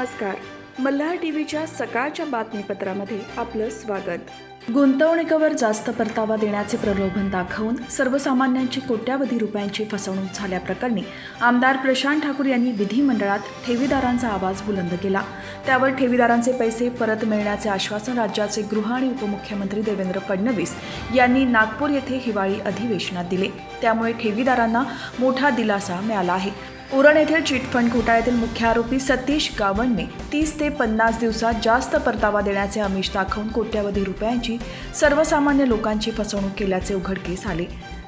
नमस्कार. मल्हार टीव्हीच्या सकाळच्या बातमीपत्रामध्ये आपलं स्वागत. गुंतवणुकीवर जास्त परतावा देण्याचे प्रलोभन दाखवून सर्वसामान्यांची कोट्यावधी रुपयांची फसवणूक झाल्याप्रकरणी आमदार प्रशांत ठाकूर यांनी विधिमंडळात ठेवीदारांचा आवाज बुलंद केला. त्यावर ठेवीदारांचे पैसे परत मिळण्याचे आश्वासन राज्याचे गृह आणि उपमुख्यमंत्री देवेंद्र फडणवीस यांनी नागपूर येथे हिवाळी अधिवेशनात दिले. त्यामुळे ठेवीदारांना मोठा दिलासा मिळाला आहे. उरण येथील चिटफंड घोटाळ्यातील मुख्य आरोपी सतीश गावंडने 30 ते 50 दिवसात जास्त परतावा देण्याचे आमिष दाखवून कोट्यावधी रुपयांची सर्वसामान्य लोकांची फसवणूक केल्याचे उघडकीस आले.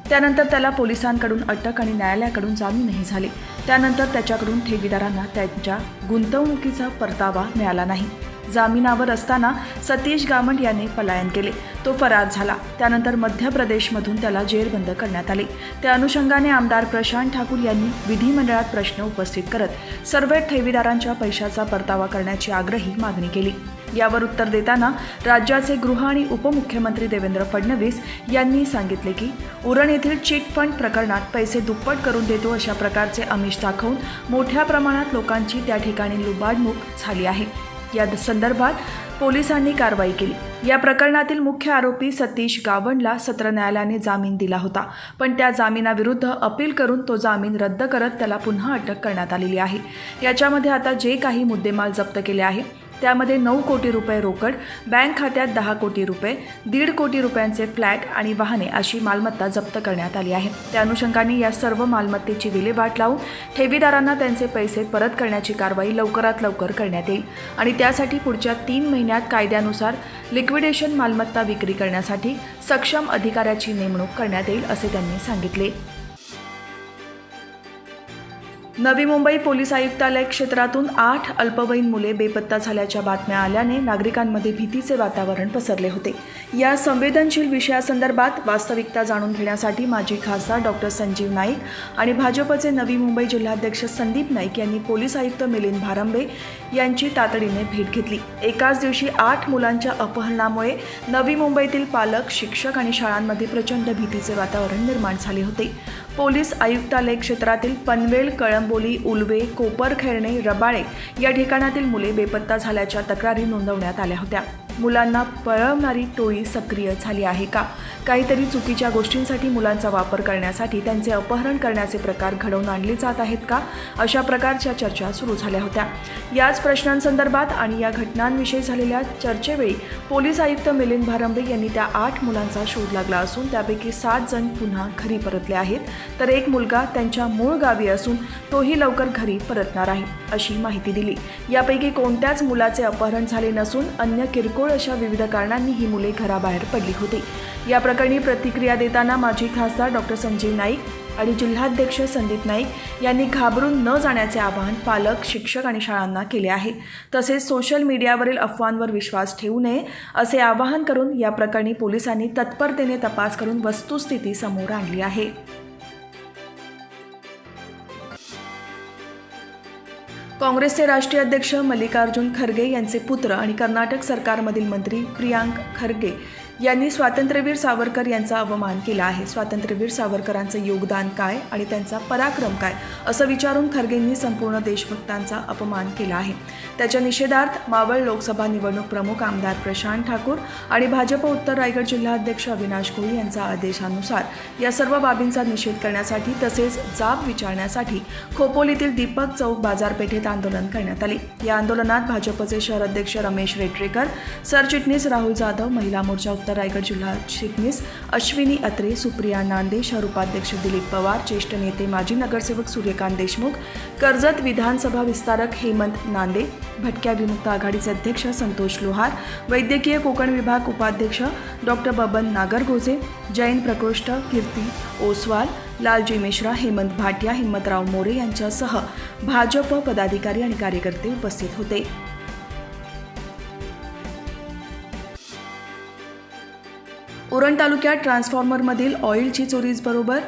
त्यानंतर त्याला पोलिसांकडून अटक आणि न्यायालयाकडून जामीनही झाले. त्यानंतर त्याच्याकडून ठेवीदारांना त्यांच्या गुंतवणुकीचा परतावा मिळाला नाही. जामिनावर असताना सतीश गावंड याने पलायन केले. तो फरार झाला. त्यानंतर मध्य प्रदेशमधून त्याला जेरबंद करण्यात आले. त्या अनुषंगाने आमदार प्रशांत ठाकूर यांनी विधिमंडळात प्रश्न उपस्थित करत सर्व ठेवीदारांच्या पैशाचा परतावा करण्याची आग्रही मागणी केली. यावर उत्तर देताना राज्याचे गृह आणि उपमुख्यमंत्री देवेंद्र फडणवीस यांनी सांगितले की उरण येथील चिटफंड प्रकरणात पैसे दुप्पट करून देतो अशा प्रकारचे आमिष दाखवून मोठ्या प्रमाणात लोकांची त्या ठिकाणी लुबाडणूक झाली आहे. या संदर्भात पोलिसांनी कारवाई केली. या प्रकरणातील मुख्य आरोपी सतीश गावंडला सत्र न्यायालयाने जामीन दिला होता, पण त्या जामिनाविरुद्ध अपील करून तो जामीन रद्द करत त्याला पुन्हा अटक करण्यात आलेली आहे. याच्यामध्ये आता जे काही मुद्देमाल जप्त केले आहे त्यामध्ये 9 कोटी रुपये रोकड, बँक खात्यात 10 कोटी रुपये, 1.5 कोटी रुपयांचे फ्लॅट आणि वाहने अशी मालमत्ता जप्त करण्यात आली आहे. त्या अनुषंगाने या सर्व मालमत्तेची विल्हेवाट लावून ठेवीदारांना त्यांचे पैसे परत करण्याची कारवाई लवकरात लवकर करण्यात येईल आणि त्यासाठी पुढच्या 3 महिन्यात कायद्यानुसार लिक्विडेशन मालमत्ता विक्री करण्यासाठी सक्षम अधिकाऱ्याची नेमणूक करण्यात येईल असे त्यांनी सांगितले. नवी मुंबई पोलीस आयुक्तालय क्षेत्रातून 8 अल्पवयीन मुले बेपत्ता झाल्याच्या बातम्या आल्याने नागरिकांमध्ये भीतीचे वातावरण पसरले होते. या संवेदनशील विषयासंदर्भात वास्तविकता जाणून घेण्यासाठी माजी खासदार डॉक्टर संजीव नाईक आणि भाजपचे नवी मुंबई जिल्हाध्यक्ष संदीप नाईक यांनी पोलीस आयुक्त मिलिंद भारंबे यांची तातडीने भेट घेतली. एकाच दिवशी 8 मुलांच्या अपहरणामुळे नवी मुंबईतील पालक, शिक्षक आणि शाळांमध्ये प्रचंड भीतीचे वातावरण निर्माण झाले होते. पोलीस आयुक्तालय क्षेत्रातील पनवेल, कळंबोली, उलवे, कोपरखैरणे, रबाळे या ठिकाणातील मुले बेपत्ता झाल्याच्या तक्रारी नोंदवण्यात आल्या होत्या. मुलांना पळवणारी टोळी सक्रिय झाली आहे का? काहीतरी चुकीच्या गोष्टींसाठी मुलांचा वापर करण्यासाठी त्यांचे अपहरण करण्याचे प्रकार घडवून आणले जात आहेत का? अशा प्रकारच्या चर्चा सुरू झाल्या होत्या. याच प्रश्नांसंदर्भात आणि या घटनांविषयी झालेल्या चर्चेवेळी पोलीस आयुक्त मिलिंद भारंबे यांनी त्या 8 मुलांचा शोध लागला असून त्यापैकी 7 जण पुन्हा घरी परतले आहेत, तर एक मुलगा त्यांच्या मूळ गावी असून तोही लवकर घरी परतणार आहे अशी माहिती दिली. यापैकी कोणत्याच मुलाचे अपहरण झाले नसून अन्य किरकोळ अशा विविध कारणांनी ही मुले घराबाहेर पडली होती. या प्रकरणी प्रतिक्रिया देताना माजी खासदार डॉक्टर संजीव नाईक आणि जिल्हाध्यक्ष संदीप नाईक यांनी घाबरून न जाण्याचे आवाहन पालक, शिक्षक आणि शाळांना केले आहे. तसेच सोशल मीडियावरील अफवांवर विश्वास ठेवू नये असे आवाहन करून या प्रकरणी पोलिसांनी तत्परतेने तपास करून वस्तुस्थिती समोर आणली आहे. काँग्रेसचे राष्ट्रीय अध्यक्ष मल्लिकार्जुन खरगे यांचे पुत्र आणि कर्नाटक सरकारमधील मंत्री प्रियांक खरगे यांनी स्वातंत्र्यवीर सावरकर यांचा अवमान केला आहे. स्वातंत्र्यवीर सावरकरांचं योगदान काय आणि त्यांचा पराक्रम काय असं विचारून खरगेंनी संपूर्ण देशभक्तांचा अपमान केला आहे. त्याच्या निषेधार्थ मावळ लोकसभा निवडणूक प्रमुख आमदार प्रशांत ठाकूर आणि भाजप उत्तर रायगड जिल्हाध्यक्ष अविनाश कोळी यांच्या आदेशानुसार या सर्व बाबींचा निषेध करण्यासाठी तसेच जाब विचारण्यासाठी खोपोलीतील दीपक चौक बाजारपेठेत आंदोलन करण्यात आले. या आंदोलनात भाजपचे शहर अध्यक्ष रमेश रेटरेकर, सरचिटणीस राहुल जाधव, महिला मोर्चा उत्तर रायगड जिल्हा चिटणीस अश्विनी अत्रे, सुप्रिया नांदे, शहर उपाध्यक्ष दिलीप पवार, ज्येष्ठ नेते माजी नगरसेवक सूर्यकांत देशमुख, कर्जत विधानसभा विस्तारक हेमंत नांदे, भटक्या विमुक्त आघाडीचे अध्यक्ष संतोष लोहार, वैद्यकीय कोकण विभाग उपाध्यक्ष डॉक्टर बबन नागरगोजे, जैन प्रकोष्ठ कीर्ती ओसवाल, लालजी मिश्रा, हेमंत भाटिया, हिम्मतराव मोरे यांच्यासह भाजप पदाधिकारी आणि कार्यकर्ते उपस्थित होते. उरण तालुक्यात ट्रान्सफॉर्मरमधील ऑइलची चोरीबरोबर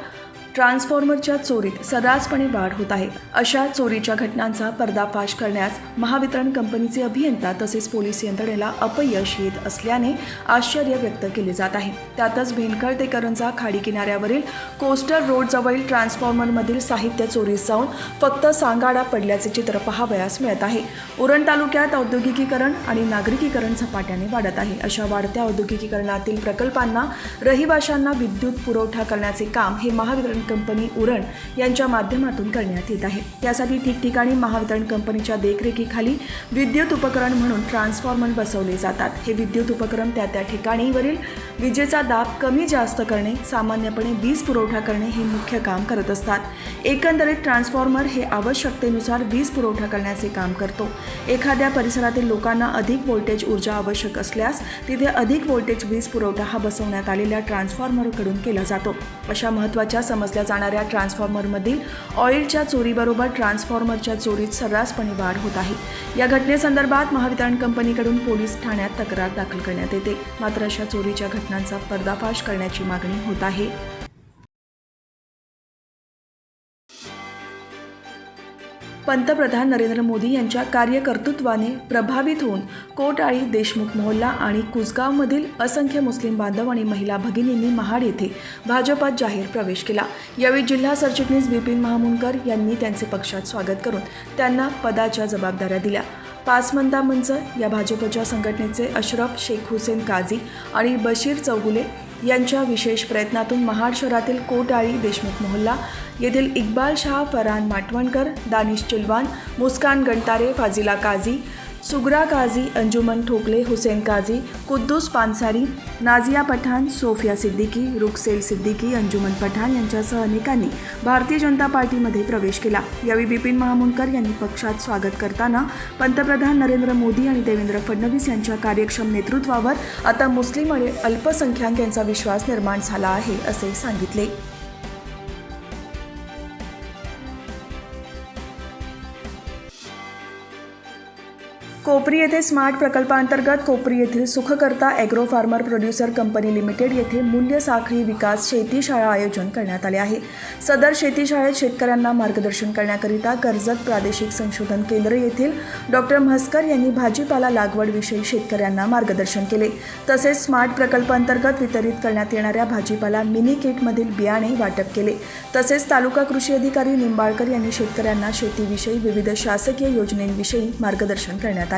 ट्रान्सफॉर्मरच्या चोरीत सर्रासपणे वाढ होत आहे. अशा चोरीच्या घटनांचा पर्दाफाश करण्यास महावितरण कंपनीचे अभियंता तसेच पोलीस यंत्रणेला अपयश येत असल्याने आश्चर्य व्यक्त केले जात आहे. त्यातच भेंडखळ ते करंजा खाडी किनाऱ्यावरील कोस्टल रोडजवळील ट्रान्सफॉर्मरमधील साहित्य चोरीस जाऊन फक्त सांगाडा पडल्याचे चित्र पाहावयास मिळत आहे. उरण तालुक्यात औद्योगिकीकरण आणि नागरिकीकरण झपाट्याने वाढत आहे. अशा वाढत्या औद्योगिकीकरणातील प्रकल्पांना रहिवाशांना विद्युत पुरवठा करण्याचे काम हे महावितरण कंपनी उरण यांच्या माध्यमातून करण्यात येत आहे. त्यासाठी ठिकठिकाणी महावितरण कंपनीच्या देखरेखीखाली विद्युत उपकरण म्हणून ट्रान्सफॉर्मर बसवले जातात. हे विद्युत उपकरण त्या ठिकाणीवरील विजेचा दाब कमी जास्त करणे, सामान्यपणे वीज पुरवठा करणे हे मुख्य काम करत असतात. एकंदरीत ट्रान्सफॉर्मर हे आवश्यकतेनुसार वीज पुरवठा करण्याचे काम करतो. एखाद्या परिसरातील लोकांना अधिक व्होल्टेज ऊर्जा आवश्यक असल्यास तिथे अधिक व्होल्टेज वीज पुरवठा हा बसवण्यात आलेल्या ट्रान्सफॉर्मरकडून केला जातो. अशा महत्त्वाच्या समजल्या जाणाऱ्या ट्रान्सफॉर्मरमधील ऑइलच्या चोरीबरोबर ट्रान्सफॉर्मरच्या चोरीत सर्रासपणे वाढ होत आहे. या घटनेसंदर्भात महावितरण कंपनीकडून पोलीस ठाण्यात तक्रार दाखल करण्यात येते. मात्र अशा चोरीच्या घटनांचा पर्दाफाश करण्याची मागणी होत आहे. पंतप्रधान नरेंद्र मोदी यांच्या कार्यकर्तृत्वाने प्रभावित होऊन कोटाळी, देशमुख मोहल्ला आणि कुसगावमधील असंख्य मुस्लिम बांधव आणि महिला भगिनींनी महाड येथे भाजपात जाहीर प्रवेश केला. यावेळी जिल्हा सरचिटणीस बिपिन महामुंडकर यांनी त्यांचे पक्षात स्वागत करून त्यांना पदाच्या जबाबदाऱ्या दिल्या. पासमंदा मंच या भाजपच्या संघटनेचे अशरफ शेख हुसेन काझी आणि बशीर चौगुले यांच्या विशेष प्रयत्नातून महाड शहरातील कोटाळी, देशमुख मोहल्ला येथील इक्बाल शाह, फरहान माटवणकर, दानिश चिलवान, मुस्कान गणतारे, फाजिला काझी, सुगरा काझी, अंजुमन ठोकले, हुसेन काझी, कुद्दूस पानसारी, नाझिया पठाण, सोफिया सिद्दीकी, रुखसेल सिद्दीकी, अंजुमन पठाण यांच्यासह अनेकांनी भारतीय जनता पार्टीमध्ये प्रवेश केला. यावेळी बिपिन महामुंडकर यांनी पक्षात स्वागत करताना पंतप्रधान नरेंद्र मोदी आणि देवेंद्र फडणवीस यांच्या कार्यक्षम नेतृत्वावर आता मुस्लिम आणि अल्पसंख्याक यांचा विश्वास निर्माण झाला आहे असे सांगितले. कोपरी येथे स्मार्ट प्रकल्पांतर्गत कोपरी येथील Sukhkarta agro farmer producer company limited येथे मूल्य साखळी विकास शेती शाळा आयोजन करण्यात आले आहे. सदर शेती शाळेत शेतकऱ्यांना मार्गदर्शन करण्याकरिता कर्जत प्रादेशिक संशोधन केंद्र येथील डॉक्टर म्हस्कर यांनी भाजीपाला लागवडविषयी शेतकऱ्यांना मार्गदर्शन केले. तसेच स्मार्ट प्रकल्पांतर्गत वितरित करण्यात येणाऱ्या भाजीपाला मिनी किटमधील बियाणे वाटप केले. तसेच तालुका कृषी अधिकारी निंबाळकर यांनी शेतकऱ्यांना शेतीविषयी विविध शासकीय योजनेविषयी मार्गदर्शन करण्यात आले.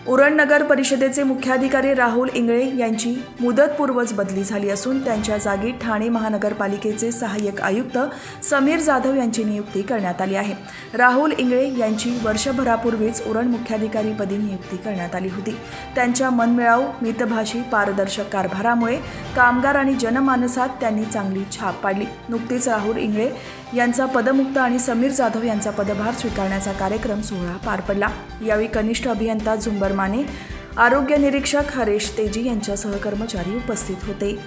उरण नगर परिषदेचे मुख्याधिकारी राहुल इंगळे यांची मुदतपूर्वच बदली झाली असून त्यांच्या जागी ठाणे महानगरपालिकेचे सहाय्यक आयुक्त समीर जाधव यांची नियुक्ती करण्यात आली आहे. राहुल इंगळे यांची वर्षभरापूर्वीच उरण मुख्याधिकारीपदी नियुक्ती करण्यात आली होती. त्यांच्या मनमिळावू, मितभाषी, पारदर्शक कारभारामुळे कामगार आणि जनमानसात त्यांनी चांगली छाप पाडली. नुकतीच राहुल इंगळे यांचा पदमुक्त आणि समीर जाधव यांचा पदभार स्वीकारण्याचा कार्यक्रम सोहळा पार पडला. यावेळी कनिष्ठ अभियंता झुंबर माने, आरोग्य निरीक्षक हरेश तेजी यांच्यासह कर्मचारी उपस्थित होते.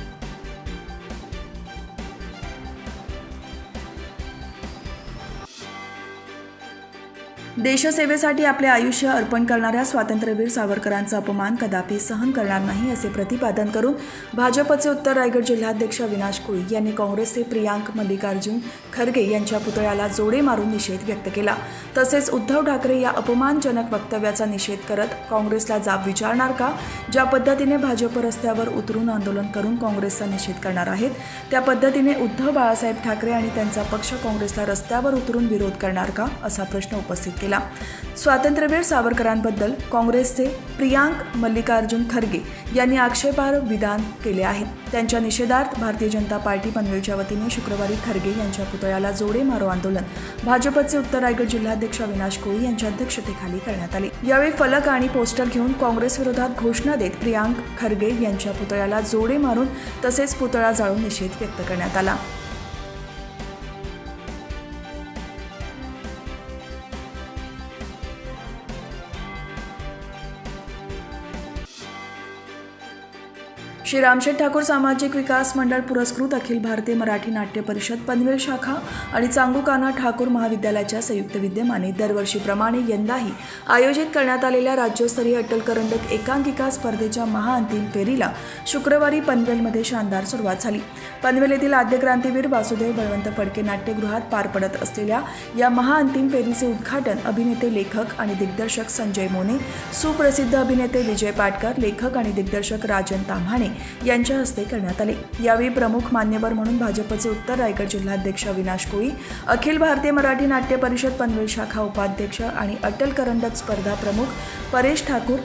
देशसेवेसाठी आपले आयुष्य अर्पण करणाऱ्या स्वातंत्र्यवीर सावरकरांचा अपमान कदापि सहन करणार नाही असे प्रतिपादन करून भाजपचे उत्तर रायगड जिल्हाध्यक्ष अविनाश कोळी यांनी काँग्रेसचे प्रियांक मल्लिकार्जुन खरगे यांच्या पुतळ्याला जोडे मारून निषेध व्यक्त केला. तसेच उद्धव ठाकरे या अपमानजनक वक्तव्याचा निषेध करत काँग्रेसला जाब विचारणार का? ज्या पद्धतीने भाजप रस्त्यावर उतरून आंदोलन करून काँग्रेसचा निषेध करणार आहेत त्या पद्धतीने उद्धव बाळासाहेब ठाकरे आणि त्यांचा पक्ष काँग्रेसला रस्त्यावर उतरून विरोध करणार का असा प्रश्न उपस्थित केला. स्वातंत्र्यवीर सावरकरांबद्दल काँग्रेसचे प्रियांक मल्लिकार्जुन खरगे यांनी आक्षेपार्ह विधान केले आहे. त्यांच्या निषेधार्थ भारतीय जनता पार्टी पनवेलच्या वतीने शुक्रवारी खरगे यांच्या पुतळ्याला जोडे मारो आंदोलन भाजपचे उत्तर रायगड जिल्हाध्यक्ष अविनाश कोळी यांच्या अध्यक्षतेखाली करण्यात आले. यावेळी फलक आणि पोस्टर घेऊन काँग्रेस विरोधात घोषणा देत प्रियांक खरगे यांच्या पुतळ्याला जोडे मारून तसेच पुतळा जाळून निषेध व्यक्त करण्यात आला. श्री रामशेठ ठाकूर सामाजिक विकास मंडळ पुरस्कृत अखिल भारतीय मराठी नाट्य परिषद पनवेल शाखा आणि चांगुकाना ठाकूर महाविद्यालयाच्या संयुक्त विद्यमाने दरवर्षीप्रमाणे यंदाही आयोजित करण्यात आलेल्या राज्यस्तरीय अट्टल करंडक एकांकिका स्पर्धेच्या महाअंतिम फेरीला शुक्रवारी पनवेलमध्ये शानदार सुरुवात झाली. पनवेल येथील आद्य क्रांतीवीर वासुदेव बळवंत फडके नाट्यगृहात पार पडत असलेल्या या महाअंतिम फेरीचे उद्घाटन अभिनेते, लेखक आणि दिग्दर्शक संजय मोने, सुप्रसिद्ध अभिनेते विजय पाटकर, लेखक आणि दिग्दर्शक राजन ताम्हाणे यांच्या हस्ते करण्यात आले. यावेळी प्रमुख मान्यवर म्हणून भाजपचे उत्तर रायगड जिल्हाध्यक्ष अविनाश कोळी, अखिल भारतीय मराठी नाट्य परिषद पनवेल शाखा उपाध्यक्ष आणि अट्टल करंडक स्पर्धा प्रमुख परेश ठाकूर,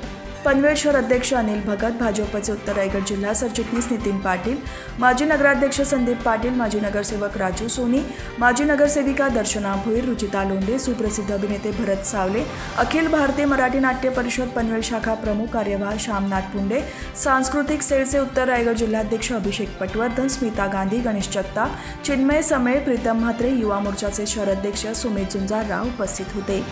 पनवेल शहर अध्यक्ष अनिल भगत, भाजपचे उत्तर रायगड जिल्हा सरचिटणीस नितीन पाटील, माजी नगराध्यक्ष संदीप पाटील, माजी नगरसेवक राजू सोनी, माजी नगरसेविका दर्शना भोईर, रुचिता लोंढे, सुप्रसिद्ध अभिनेते भरत सावले, अखिल भारतीय मराठी नाट्य परिषद पनवेल शाखा प्रमुख कार्यवाह श्यामनाथ पुंडे, सांस्कृतिक सेलचे उत्तर रायगड जिल्हाध्यक्ष अभिषेक पटवर्धन, स्मिता गांधी, गणेश जगताप, चिन्मय समेळ, प्रीतम म्हात्रे, युवा मोर्चाचे शहर अध्यक्ष सुमित झुंजारराव उपस्थित होते.